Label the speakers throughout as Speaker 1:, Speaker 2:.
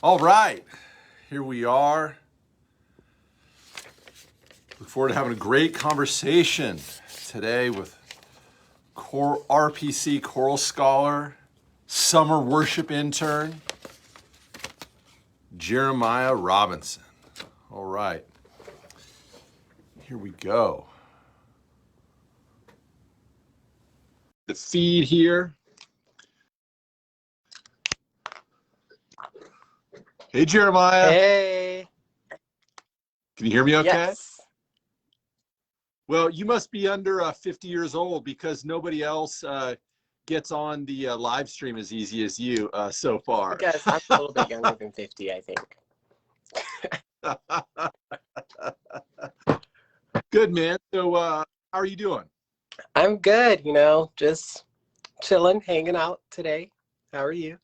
Speaker 1: All right, here we are. Look forward to having a great conversation today with RPC choral scholar, summer worship intern, Jeremiah Robinson. All right, here we go. The feed here. Hey, Jeremiah.
Speaker 2: Hey.
Speaker 1: Can you hear me okay?
Speaker 2: Yes.
Speaker 1: Well, you must be under 50 years old because nobody else gets on the live stream as easy as you so far.
Speaker 2: Because I'm a little bit younger than 50, I think.
Speaker 1: Good, man. So how are you doing?
Speaker 2: I'm good, just chilling, hanging out today. How are you?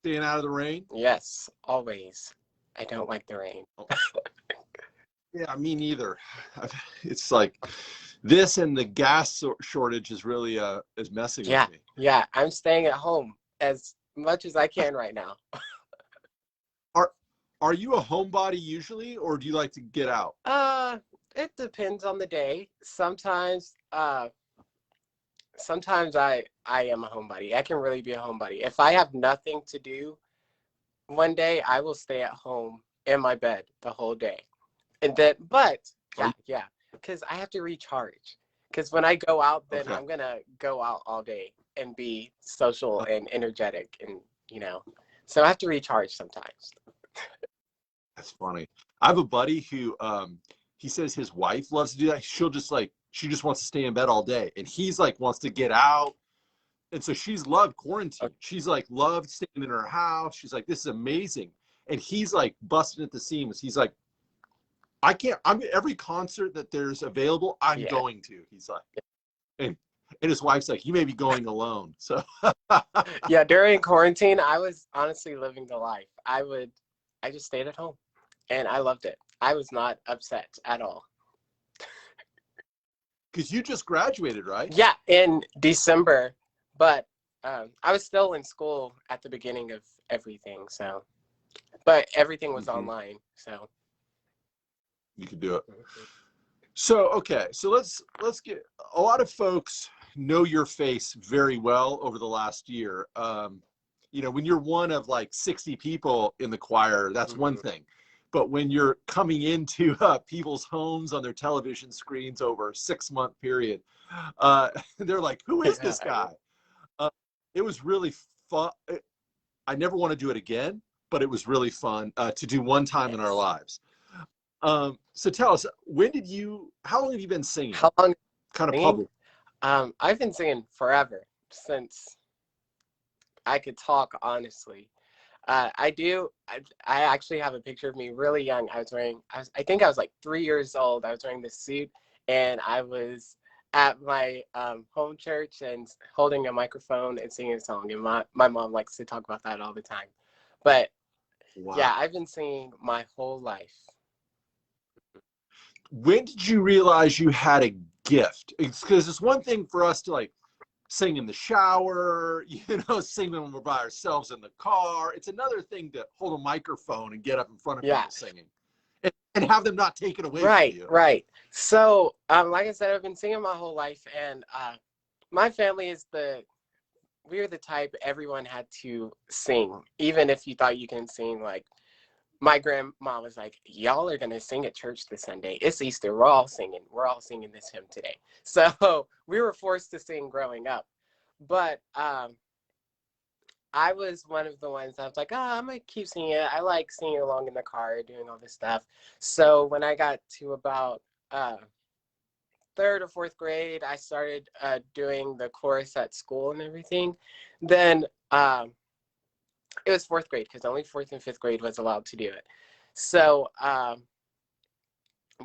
Speaker 1: Staying out of the rain?
Speaker 2: Yes, always. I don't like the rain.
Speaker 1: Yeah, me neither. It's like this and the gas shortage is really is messing with me.
Speaker 2: Yeah, I'm staying at home as much as I can right now.
Speaker 1: Are you a homebody usually, or do you like to get out?
Speaker 2: It depends on the day. Sometimes I am a homebody. I can really be a homebody. If I have nothing to do one day, I will stay at home in my bed the whole day. And then, yeah, because I have to recharge. Because when I go out, then I'm gonna go out all day and be social and energetic, and so I have to recharge sometimes.
Speaker 1: That's funny. I have a buddy who he says his wife loves to do that. She just wants to stay in bed all day, and he's like wants to get out. And so she's loved quarantine. She's like loved staying in her house. She's like, this is amazing. And he's like busting at the seams. He's like, I'm every concert that there's available, I'm going to. He's like, and his wife's like, you may be going alone. So
Speaker 2: yeah, during quarantine, I was honestly living the life. I just stayed at home and I loved it. I was not upset at all.
Speaker 1: Because you just graduated, right?
Speaker 2: Yeah, in December, but I was still in school at the beginning of everything. So, but everything was online, so
Speaker 1: you could do it. So so let's get, a lot of folks know your face very well over the last year. When you're one of like 60 people in the choir, that's one thing. But when you're coming into people's homes on their television screens over a 6-month period, they're like, who is this guy? It was really fun. I never want to do it again, but it was really fun to do one time in our lives. So tell us, how long have you been singing?
Speaker 2: How long?
Speaker 1: Kind of public.
Speaker 2: I've been singing forever, since I could talk, honestly. I actually have a picture of me really young. I think I was like 3 years old. I was wearing this suit, and I was at my home church and holding a microphone and singing a song. And my mom likes to talk about that all the time. But yeah, I've been singing my whole life.
Speaker 1: When did you realize you had a gift? Because it's one thing for us to like sing in the shower, sing when we're by ourselves in the car. It's another thing to hold a microphone and get up in front of people singing and have them not take it away from you.
Speaker 2: Right. So, like I said, I've been singing my whole life, and my family we're the type everyone had to sing, even if you thought you can sing. Like, my grandma was like, y'all are going to sing at church this Sunday. It's Easter. We're all singing this hymn today. So we were forced to sing growing up. But I was one of the ones that was like, I'm going to keep singing it. I like singing along in the car, doing all this stuff. So when I got to about 3rd or 4th grade, I started doing the chorus at school and everything. Then it was 4th grade, because only 4th and 5th grade was allowed to do it. So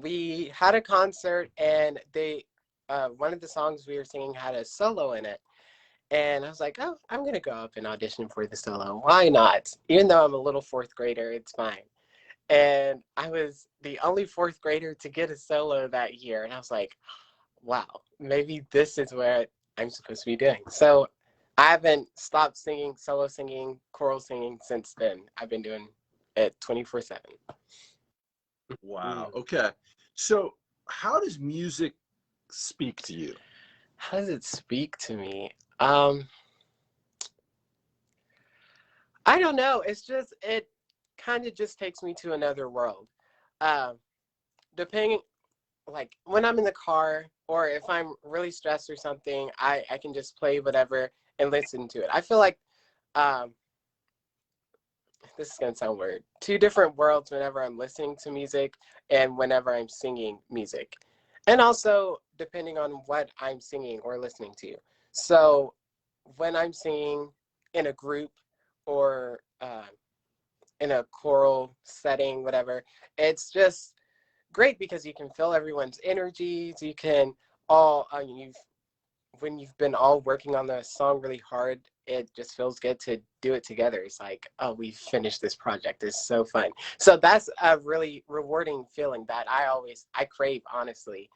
Speaker 2: we had a concert, and one of the songs we were singing had a solo in it. And I was like, oh, I'm going to go up and audition for the solo. Why not? Even though I'm a little 4th grader, it's fine. And I was the only 4th grader to get a solo that year. And I was like, wow, maybe this is what I'm supposed to be doing. So I haven't stopped singing, solo singing, choral singing since then. I've been doing it 24/7.
Speaker 1: Wow. Okay. So how does music speak to you?
Speaker 2: How does it speak to me? I don't know. It's just, it kind of just takes me to another world. Um, Depending, like when I'm in the car or if I'm really stressed or something, I can just play whatever and listen to it. I feel like um, this is gonna sound weird. Two different worlds whenever I'm listening to music and whenever I'm singing music, and also depending on what I'm singing or listening to. So when I'm singing in a group or in a choral setting, whatever, it's just great because you can feel everyone's energies. You can all when you've been all working on the song really hard, it just feels good to do it together. It's like, oh, we finished this project. It's so fun. So that's a really rewarding feeling that I crave, honestly.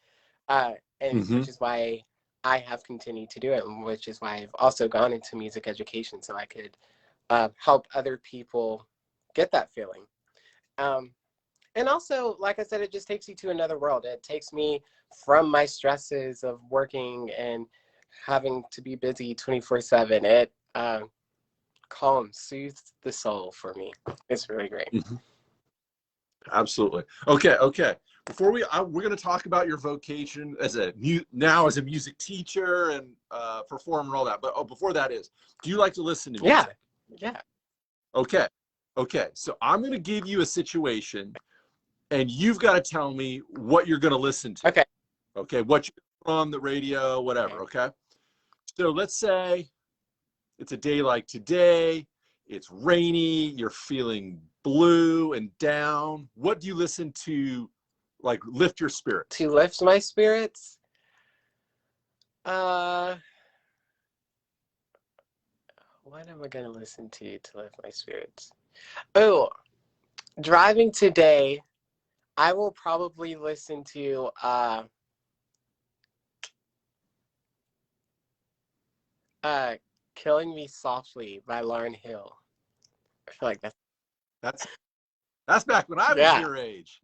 Speaker 2: And
Speaker 1: Hmm.
Speaker 2: which is why I have continued to do it, and which is why I've also gone into music education so I could help other people get that feeling. Um, and also, like I said, it just takes you to another world. It takes me from my stresses of working and having to be busy 24/7. It calms, soothes the soul for me. It's really great.
Speaker 1: Hmm. Absolutely. Okay. Okay. Before we're going to talk about your vocation as now as a music teacher and performer and all that. But before that do you like to listen to
Speaker 2: Yeah,
Speaker 1: music?
Speaker 2: yeah.
Speaker 1: Okay. Okay. So I'm going to give you a situation and you've got to tell me what you're going to listen to.
Speaker 2: Okay.
Speaker 1: Okay. What you're on the radio, whatever.
Speaker 2: Okay.
Speaker 1: Okay. So let's say it's a day like today. It's rainy. You're feeling blue and down. What do you listen to, like, lift your spirits?
Speaker 2: To lift my spirits, uh, what am I gonna listen to lift my spirits? Oh, driving today, I will probably listen to uh Killing Me Softly by Lauryn Hill. I feel like that's,
Speaker 1: That's that's back when I was
Speaker 2: yeah.
Speaker 1: your age.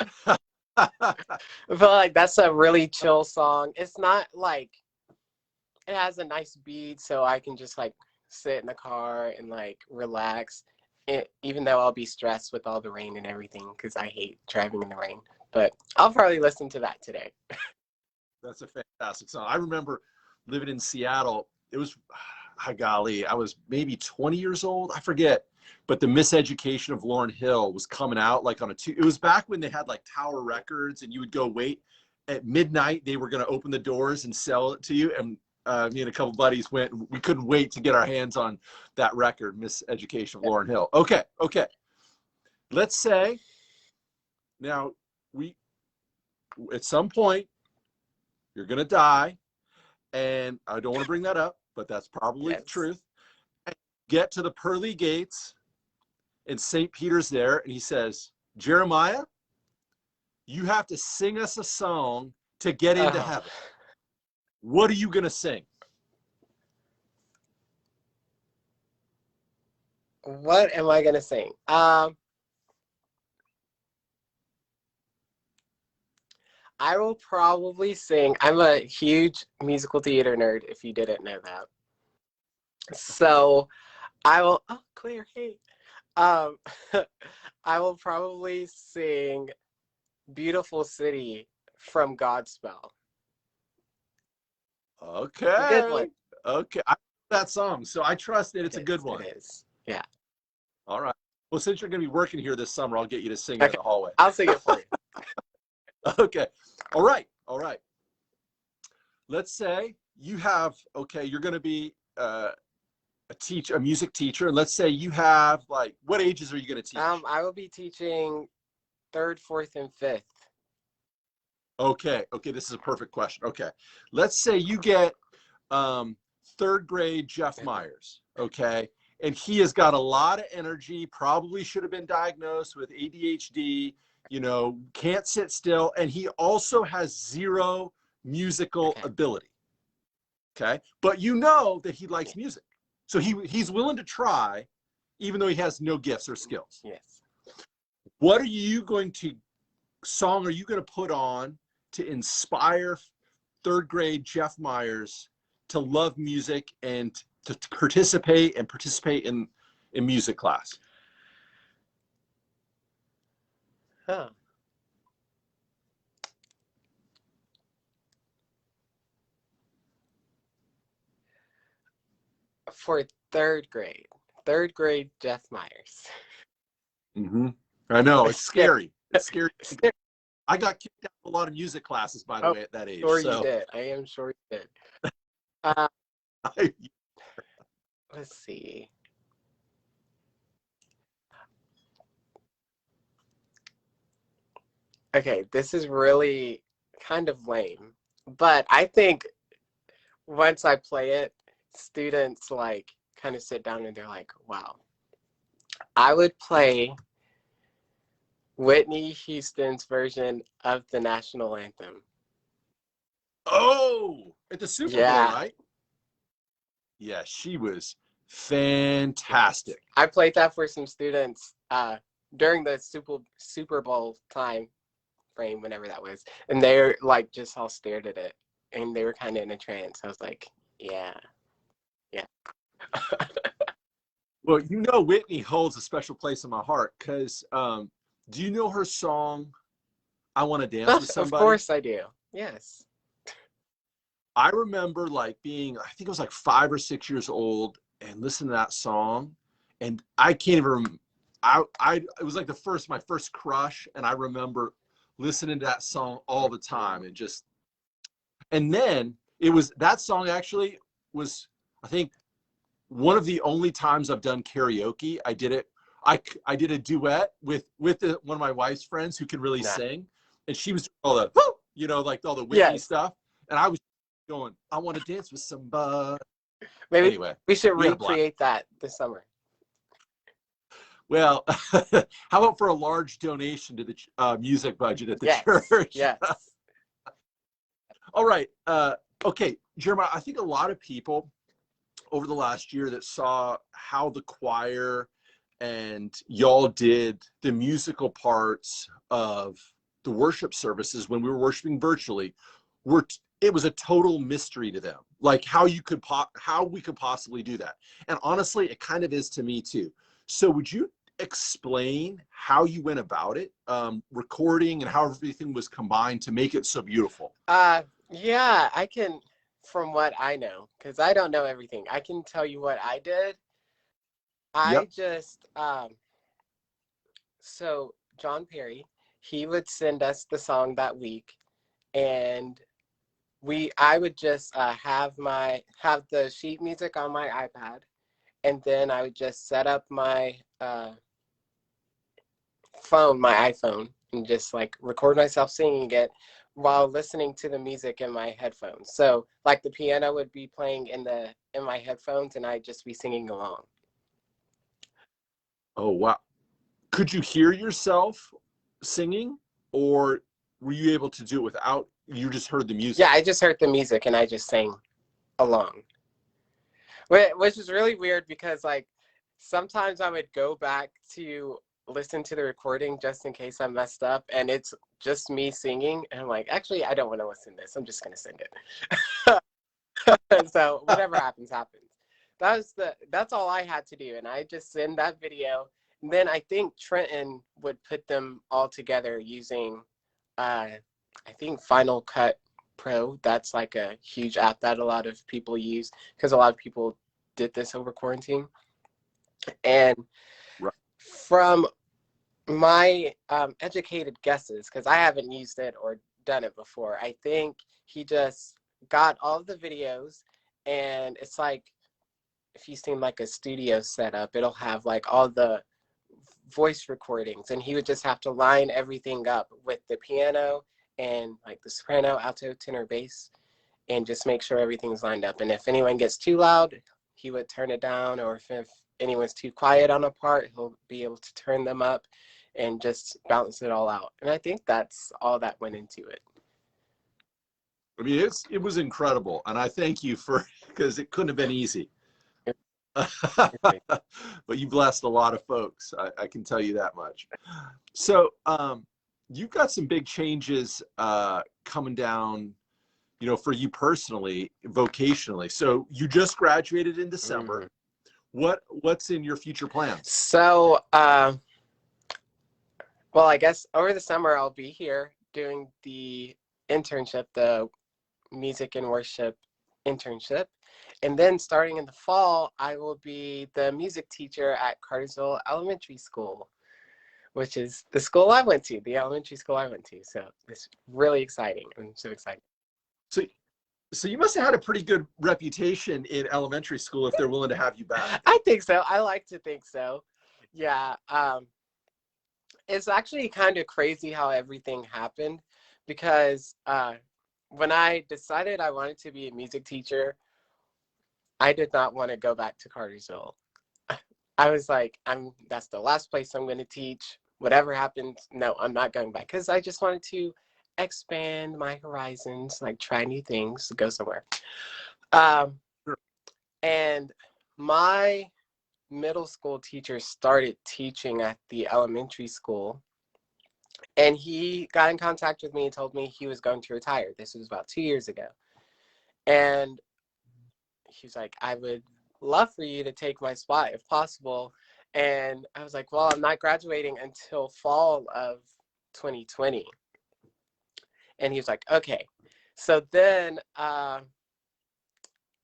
Speaker 2: I feel like that's a really chill song. It's not like, it has a nice beat, so I can just like sit in the car and like relax. Even though I'll be stressed with all the rain and everything, because I hate driving in the rain. But I'll probably listen to that today.
Speaker 1: That's a fantastic song. I remember living in Seattle. It was, golly, I was maybe 20 years old. I forget. But the Miseducation of Lauryn Hill was coming out like on it was back when they had like Tower Records and you would go wait at midnight. They were going to open the doors and sell it to you. And me and a couple buddies went. We couldn't wait to get our hands on that record, Miseducation of Lauryn Hill. Okay. Okay. Let's say now we, at some point, you're going to die. And I don't want to bring that up, but that's probably the
Speaker 2: Yes.
Speaker 1: truth. Get to the pearly gates, and St. Peter's there, and he says, Jeremiah, you have to sing us a song to get into
Speaker 2: Uh,
Speaker 1: heaven. What are you going to sing?
Speaker 2: what am I gonna sing? I will probably sing. I'm a huge musical theater nerd, if you didn't know that. So I will. Oh, Claire, hey. Um, I will probably sing "Beautiful City" from Godspell. Good
Speaker 1: Okay.
Speaker 2: one.
Speaker 1: Okay. I know that song, so I trust that it's a
Speaker 2: It
Speaker 1: good
Speaker 2: is.
Speaker 1: one.
Speaker 2: It is. Yeah.
Speaker 1: All right. Well, since you're going to be working here this summer, I'll get you to sing it in
Speaker 2: Okay.
Speaker 1: the hallway.
Speaker 2: I'll sing it for you.
Speaker 1: Okay. All right. All right. Let's say you have, okay, you're going to be a music teacher, and let's say you have, like, what ages are you going to teach?
Speaker 2: I will be teaching third, fourth, and fifth.
Speaker 1: Okay. Okay. This is a perfect question. Okay. Let's say you get um, third grade Jeff Myers. Okay. And he has got a lot of energy, probably should have been diagnosed with ADHD, can't sit still. And he also has zero musical
Speaker 2: Okay.
Speaker 1: ability. Okay. But you know that he likes music. So he's willing to try, even though he has no gifts or skills.
Speaker 2: Yes.
Speaker 1: What song are you going to put on to inspire third grade Jeff Myers to love music and to participate in music class?
Speaker 2: Huh. For third grade Jeff Myers.
Speaker 1: Mm-hmm. I know, it's scary. It's scary.
Speaker 2: Scary.
Speaker 1: I got kicked out of a lot of music classes, by the way, at that age.
Speaker 2: Sure you did. I am sure you did. Let's see. Okay, this is really kind of lame, but I think once I play it, students like kind of sit down and they're like, wow. I would play Whitney Houston's version of the national anthem.
Speaker 1: Oh, at the Super Bowl, right? Yeah, she was fantastic.
Speaker 2: I played that for some students during the Super Bowl time frame, whenever that was, and they're like just all stared at it, and they were kind of in a trance. I was like, yeah.
Speaker 1: Well, you know, Whitney holds a special place in my heart because do you know her song, I Want to Dance with Somebody?
Speaker 2: Of course I do. Yes.
Speaker 1: I remember like being, I think I was like 5 or 6 years old and listening to that song. And I can't even, it was like my first crush. And I remember listening to that song all the time and then that song actually was, I think, one of the only times I've done karaoke. I did it. I did a duet with one of my wife's friends who can really sing, and she was all the, like all the Whitney stuff, and I was going, I want to dance with somebody.
Speaker 2: Maybe
Speaker 1: anyway,
Speaker 2: we should recreate that this summer.
Speaker 1: Well, how about for a large donation to the music budget at the church?
Speaker 2: Yes.
Speaker 1: All right. Okay, Jeremiah, I think a lot of people over the last year that saw how the choir and y'all did the musical parts of the worship services when we were worshiping virtually, it was a total mystery to them, like how we could possibly do that. And honestly, it kind of is to me too. So would you explain how you went about it, recording and how everything was combined to make it so beautiful?
Speaker 2: Yeah, I can, from what I know, because I don't know everything, I can tell you what I did. I just, so John Perry, he would send us the song that week, and I would just have the sheet music on my iPad, and then I would just set up my iPhone, and just like record myself singing it while listening to the music in my headphones. So like the piano would be playing in my headphones, and I'd just be singing along.
Speaker 1: Oh, wow. Could you hear yourself singing, or were you able to do it without, you just heard the music?
Speaker 2: Yeah, I just heard the music and I just sang along. Which is really weird because like sometimes I would go back to listen to the recording just in case I messed up, and it's just me singing, and I'm like, actually, I don't want to listen to this. I'm just going to sing it. So whatever happens. That's all I had to do, and I just send that video. And then I think Trenton would put them all together using, I think Final Cut Pro. That's like a huge app that a lot of people use because a lot of people did this over quarantine. And from my educated guesses, because I haven't used it or done it before, I think he just got all the videos, and it's like, if you've seen like a studio setup, it'll have like all the voice recordings, and he would just have to line everything up with the piano and like the soprano, alto, tenor, bass, and just make sure everything's lined up. And if anyone gets too loud, he would turn it down, or if anyone's too quiet on a part, he'll be able to turn them up and just balance it all out. And I think that's all that went into it.
Speaker 1: I mean, it was incredible, and I thank you because it couldn't have been easy. But you blessed a lot of folks. I can tell you that much. So you've got some big changes coming down, you know, for you personally, vocationally. So you just graduated in December. What's in your future plans?
Speaker 2: So, well, I guess over the summer I'll be here doing the internship, the music and worship internship. And then starting in the fall, I will be the music teacher at Cartersville Elementary School, which is the school I went to, the elementary school I went to. So it's really exciting. I'm so excited.
Speaker 1: So, so you must have had a pretty good reputation in elementary school if they're willing to have you back.
Speaker 2: I think so. I like to think so. Yeah. It's actually kind of crazy how everything happened because when I decided I wanted to be a music teacher, I did not want to go back to Cartersville. I was like, that's the last place I'm going to teach. Whatever happens, no, I'm not going back because I just wanted to expand my horizons, like try new things, go somewhere. And my middle school teacher started teaching at the elementary school, and he got in contact with me and told me he was going to retire. This was about 2 years ago. And he was like, I would love for you to take my spot if possible. And I was like, well, I'm not graduating until fall of 2020. And he was like, okay. So then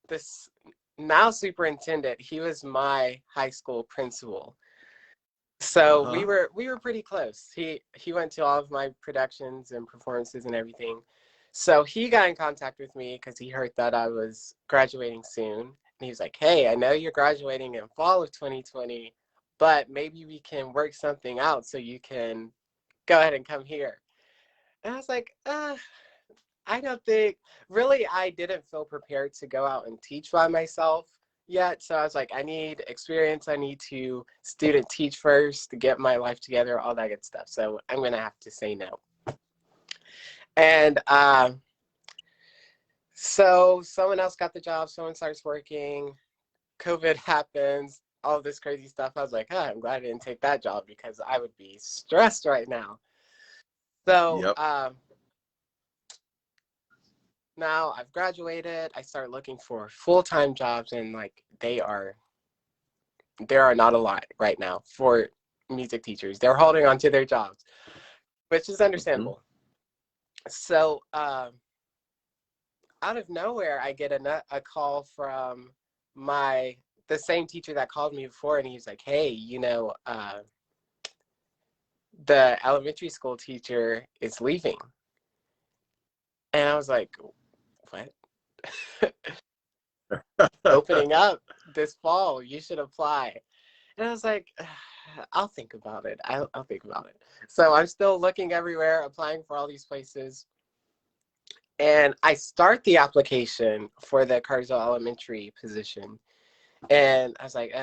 Speaker 2: this now superintendent, he was my high school principal. So we were pretty close. He went to all of my productions and performances and everything. So he got in contact with me because he heard that I was graduating soon. And he was like, hey, I know you're graduating in fall of 2020, but maybe we can work something out so you can go ahead and come here. And I was like, I don't think, really, I didn't feel prepared to go out and teach by myself yet. So I was like, I need experience. I need to student teach first to get my life together, all that good stuff. So I'm going to have to say no. And so someone else got the job. Someone starts working. COVID happens. All this crazy stuff. I was like, I'm glad I didn't take that job because I would be stressed right now. So now I've graduated. I start looking for full-time jobs, and like there are not a lot right now for music teachers. They're holding on to their jobs, which is understandable. So out of nowhere, I get a call from the same teacher that called me before, and he's like, hey, you know, the elementary school teacher is leaving. And I was like, what? Opening up this fall, you should apply. And I was like, I'll think about it. I'll think about it. So I'm still looking everywhere, applying for all these places. And I start the application for the Cartersville Elementary position. And I was like,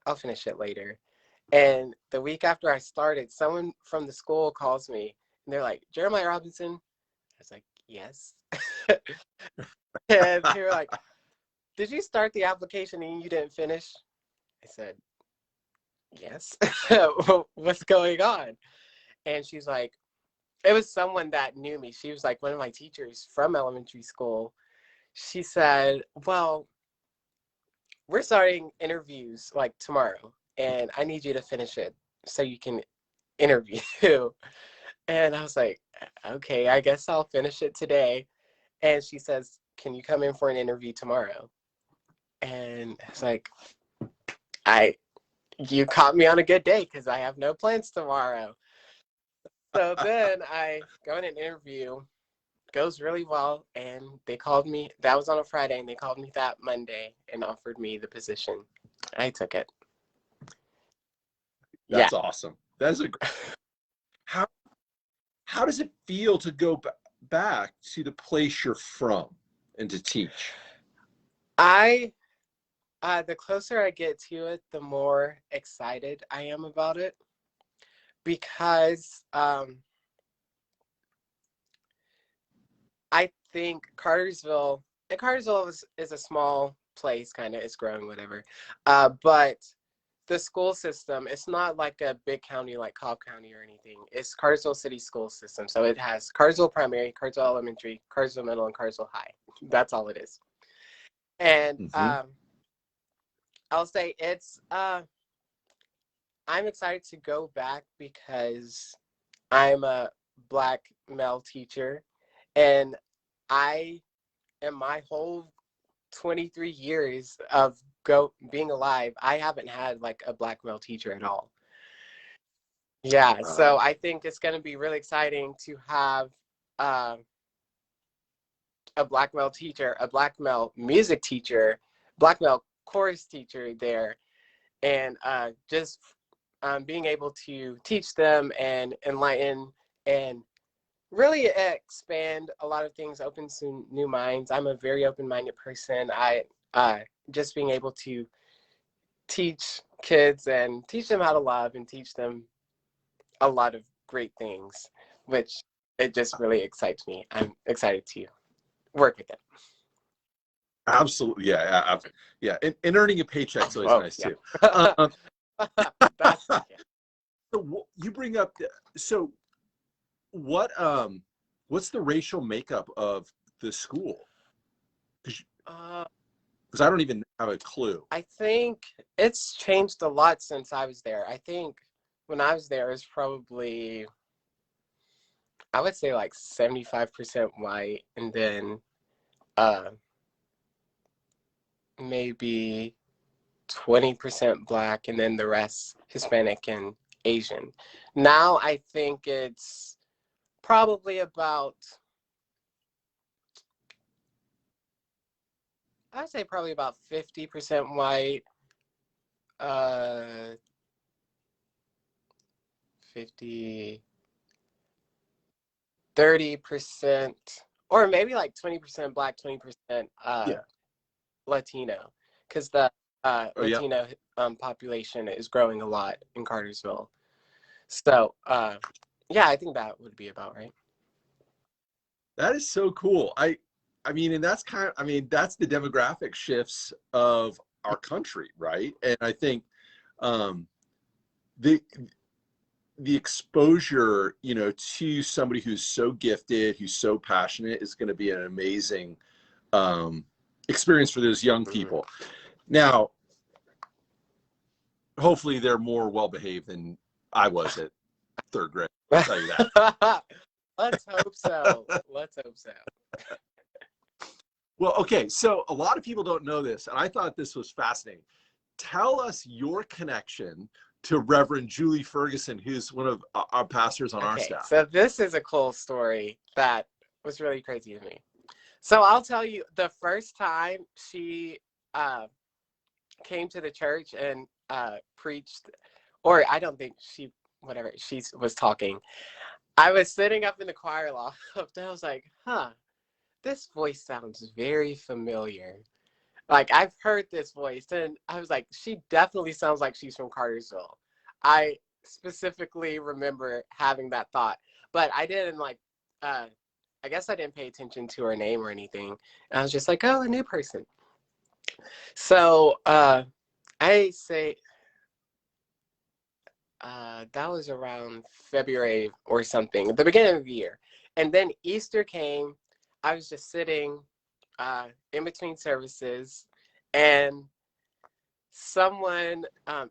Speaker 2: I'll finish it later. And the week after I started, someone from the school calls me, and they're like, Jeremiah Robinson? I was like, yes. And they were like, did you start the application and you didn't finish? I said, yes. What's going on? And she's like, it was someone that knew me. She was like one of my teachers from elementary school. She said, well, we're starting interviews like tomorrow, and I need you to finish it so you can interview. And I was like, okay, I guess I'll finish it today. And she says, can you come in for an interview tomorrow? And it's like, you caught me on a good day because I have no plans tomorrow. So then I go in an interview, goes really well, and they called me. That was on a Friday, and they called me that Monday and offered me the position. I took it.
Speaker 1: That's awesome. That's a how does it feel to go back to the place you're from and to teach?
Speaker 2: The closer I get to it, the more excited I am about it, because I think Cartersville is a small place, kind of. It's growing, whatever. But the school system, it's not like a big county like Cobb County or anything. It's Cartersville City School System. So it has Cartersville Primary, Cartersville Elementary, Cartersville Middle, and Cartersville High. That's all it is. And I'll say it's, I'm excited to go back because I'm a Black male teacher, and in my whole 23 years of being alive, I haven't had like a Black male teacher at all. Yeah, so I think it's going to be really exciting to have a Black male teacher, a Black male music teacher, Black male chorus teacher there, and just being able to teach them and enlighten and really expand a lot of things, open some new minds. I'm a very open-minded person. I just being able to teach kids and teach them how to love and teach them a lot of great things, which it just really excites me. I'm excited to work with it.
Speaker 1: Absolutely, yeah. And earning a paycheck is always nice too. So you bring up what's the racial makeup of the school? Because I don't even have a clue.
Speaker 2: I think it's changed a lot since I was there. I think when I was there, it was probably, I would say like 75% white, and then maybe 20% Black, and then the rest Hispanic and Asian. Now I think it's probably about, I'd say probably about 50% white, 30%, or maybe like 20% Black, 20% Latino, because the Latino population is growing a lot in Cartersville. So yeah, I think that would be about right.
Speaker 1: That is so cool. I mean, and that's that's the demographic shifts of our country, right? And I think the exposure, to somebody who's so gifted, who's so passionate, is going to be an amazing experience for those young people. Now, hopefully they're more well-behaved than I was at third grade. I'll tell you that.
Speaker 2: Let's hope so. Let's hope so.
Speaker 1: Well, okay, so a lot of people don't know this, and I thought this was fascinating. Tell us your connection to Reverend Julie Ferguson, who's one of our pastors on our staff.
Speaker 2: So this is a cool story that was really crazy to me. So I'll tell you, the first time she came to the church and preached, or I don't think she was talking, I was sitting up in the choir loft, and I was like, this voice sounds very familiar. Like, I've heard this voice, and I was like, she definitely sounds like she's from Cartersville. I specifically remember having that thought, but I didn't I guess I didn't pay attention to her name or anything. And I was just like, oh, a new person. So I say that was around February or something, at the beginning of the year. And then Easter came. I was just sitting in between services, and someone,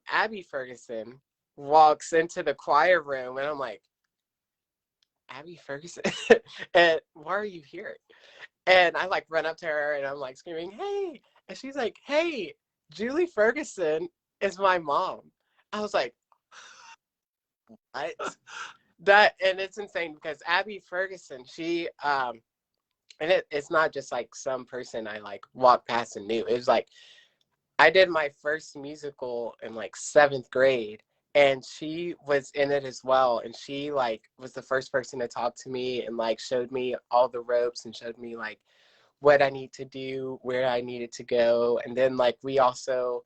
Speaker 2: Abby Ferguson, walks into the choir room, and I'm like, Abby Ferguson? And why are you here? And I run up to her, and I'm screaming, hey! And she's like, hey, Julie Ferguson is my mom. I was like, what? And it's insane because Abby Ferguson, she and it's not just some person I walked past and knew. It was I did my first musical in 7th grade, and she was in it as well. And she was the first person to talk to me and showed me all the ropes and showed me what I need to do, where I needed to go. And then we also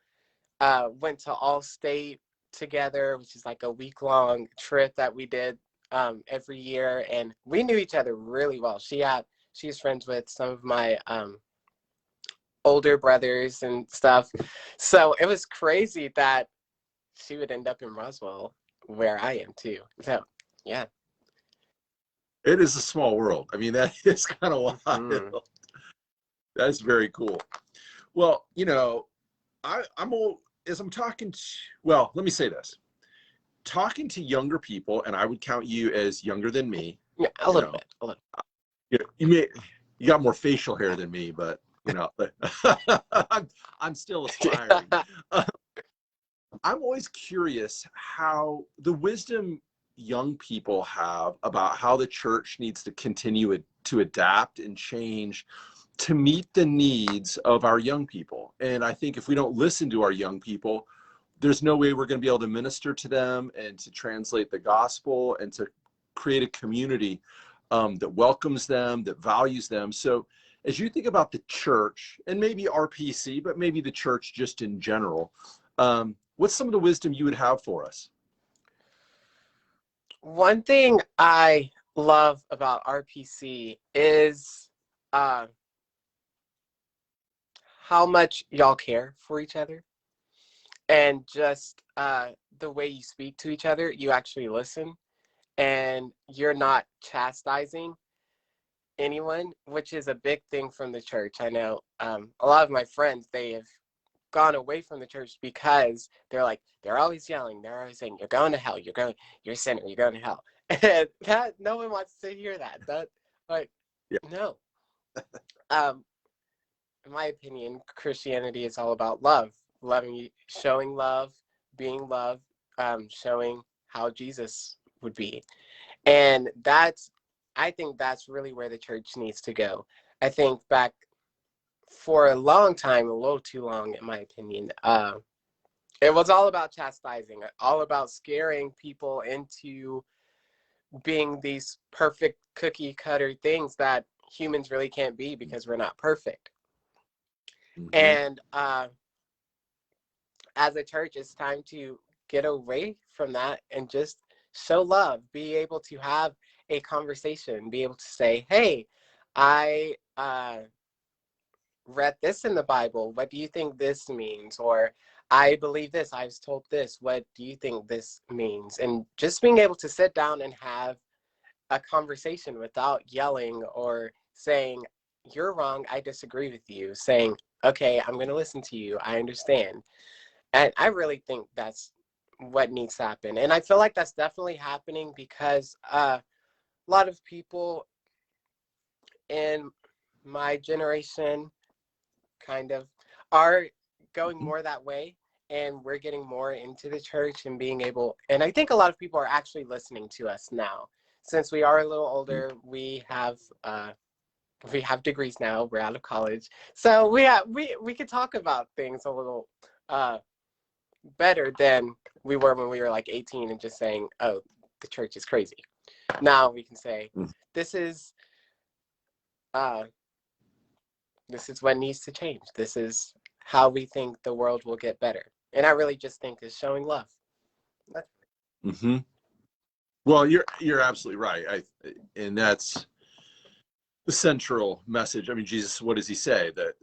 Speaker 2: went to All-State together, which is a week-long trip that we did every year. And we knew each other really well. She's friends with some of my older brothers and stuff. So it was crazy that she would end up in Roswell, where I am too. So yeah.
Speaker 1: It is a small world. I mean, that is kind of wild.
Speaker 2: Mm.
Speaker 1: That's very cool. Well, I'm old, as I'm talking to, well, let me say this. Talking to younger people, and I would count you as younger than me.
Speaker 2: Yeah, a little bit. A little.
Speaker 1: You got more facial hair than me, but I'm still aspiring. I'm always curious how the wisdom young people have about how the church needs to continue to adapt and change to meet the needs of our young people. And I think if we don't listen to our young people, there's no way we're going to be able to minister to them and to translate the gospel and to create a community that welcomes them, that values them. So as you think about the church, and maybe RPC, but maybe the church just in general, what's some of the wisdom you would have for us?
Speaker 2: One thing I love about RPC is how much y'all care for each other, and just the way you speak to each other. You actually listen, and you're not chastising anyone, which is a big thing from the church. I know a lot of my friends, they have gone away from the church because they're always yelling, they're always saying, you're going to hell, you're a sinner, you're going to hell. And that, no one wants to hear that.
Speaker 1: Yeah.
Speaker 2: No. In my opinion, Christianity is all about love, showing love, being love, showing how Jesus would be. And I think that's really where the church needs to go. I think back for a long time, a little too long, in my opinion, it was all about chastising, all about scaring people into being these perfect cookie cutter things that humans really can't be because we're not perfect.
Speaker 1: Mm-hmm.
Speaker 2: And as a church, it's time to get away from that and just show love, be able to have a conversation, be able to say, hey, I read this in the Bible. What do you think this means? Or I believe this. I was told this. What do you think this means? And just being able to sit down and have a conversation without yelling or saying, you're wrong, I disagree with you. Saying, okay, I'm going to listen to you. I understand. And I really think that's what needs to happen. And I feel like that's definitely happening because a lot of people in my generation kind of are going more that way, and we're getting more into the church and being able, and I think a lot of people are actually listening to us now. Since we are a little older, we have degrees now, we're out of college, so we could talk about things a little better than we were when we were like 18 and just saying, oh, the church is crazy. Now we can say, this is what needs to change. This is how we think the world will get better. And I really just think is showing love.
Speaker 1: Mm-hmm. Well, you're absolutely right. And that's the central message. I mean, Jesus, what does he say? That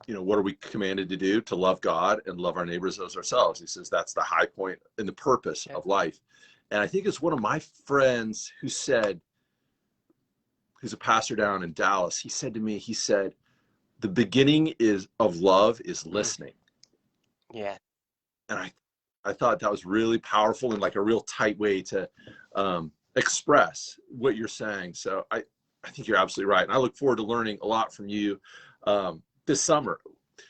Speaker 1: what are we commanded to do? To love God and love our neighbors as ourselves. He says that's the high point and the purpose of life. And I think it's one of my friends who's a pastor down in Dallas. He said to me, the beginning of love is listening.
Speaker 2: Yeah.
Speaker 1: And I thought that was really powerful and like a real tight way to express what you're saying. So I think you're absolutely right. And I look forward to learning a lot from you this summer.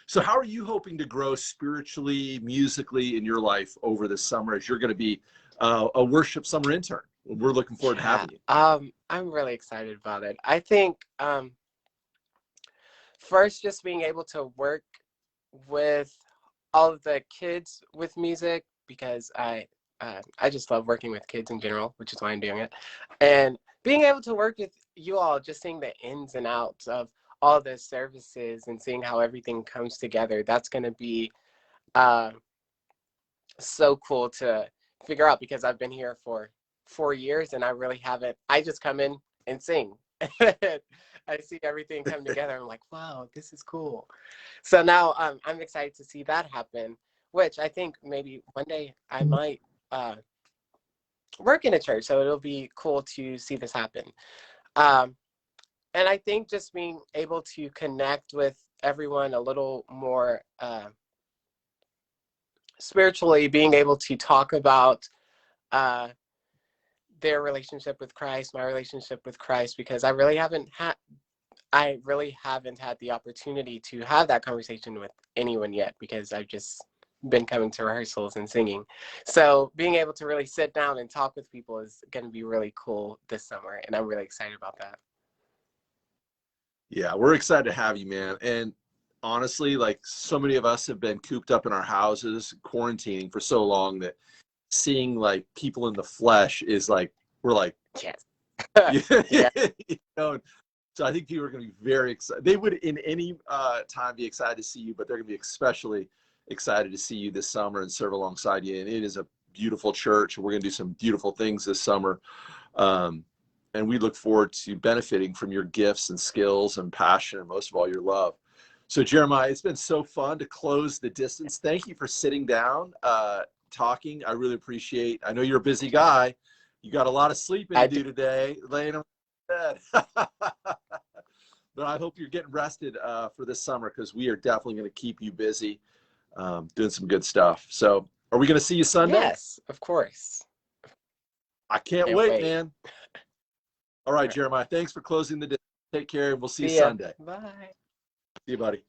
Speaker 1: So how are you hoping to grow spiritually, musically in your life over this summer as you're going to be a worship summer intern? We're looking forward to having you.
Speaker 2: I'm really excited about it. I think first, just being able to work with all of the kids with music, because I just love working with kids in general, which is why I'm doing it. And being able to work with you all, just seeing the ins and outs of all the services and seeing how everything comes together, that's going to be so cool to figure out, because I've been here for 4 years and I really haven't. I just come in and sing I see everything come together. I'm like, wow, this is cool. So now I'm excited to see that happen, which I think maybe one day I might work in a church. So it'll be cool to see this happen. Um, and I think just being able to connect with everyone a little more spiritually, being able to talk about their relationship with Christ, my relationship with Christ, because I really haven't had the opportunity to have that conversation with anyone yet, because I've just been coming to rehearsals and singing. So being able to really sit down and talk with people is going to be really cool this summer, and I'm really excited about that.
Speaker 1: Yeah, we're excited to have you, man. And honestly, like, so many of us have been cooped up in our houses, quarantining for so long, that seeing like people in the flesh is like, we're like,
Speaker 2: Yes.
Speaker 1: yeah. You know, so I think people are going to be very excited. They would in any time be excited to see you, but they're going to be especially excited to see you this summer and serve alongside you. And it is a beautiful church. We're going to do some beautiful things this summer. And we look forward to benefiting from your gifts and skills and passion, and most of all, your love. So Jeremiah, it's been so fun to close the distance. Thank you for sitting down, talking. I really appreciate. I know you're a busy guy. You got a lot of sleeping to do today, laying in bed. But I hope you're getting rested for this summer, because we are definitely going to keep you busy doing some good stuff. So are we going to see you Sunday?
Speaker 2: Yes, of course.
Speaker 1: I can't wait, man. All right, Jeremiah, thanks for closing the day. Take care, and we'll see you Sunday.
Speaker 2: Bye.
Speaker 1: See you, buddy.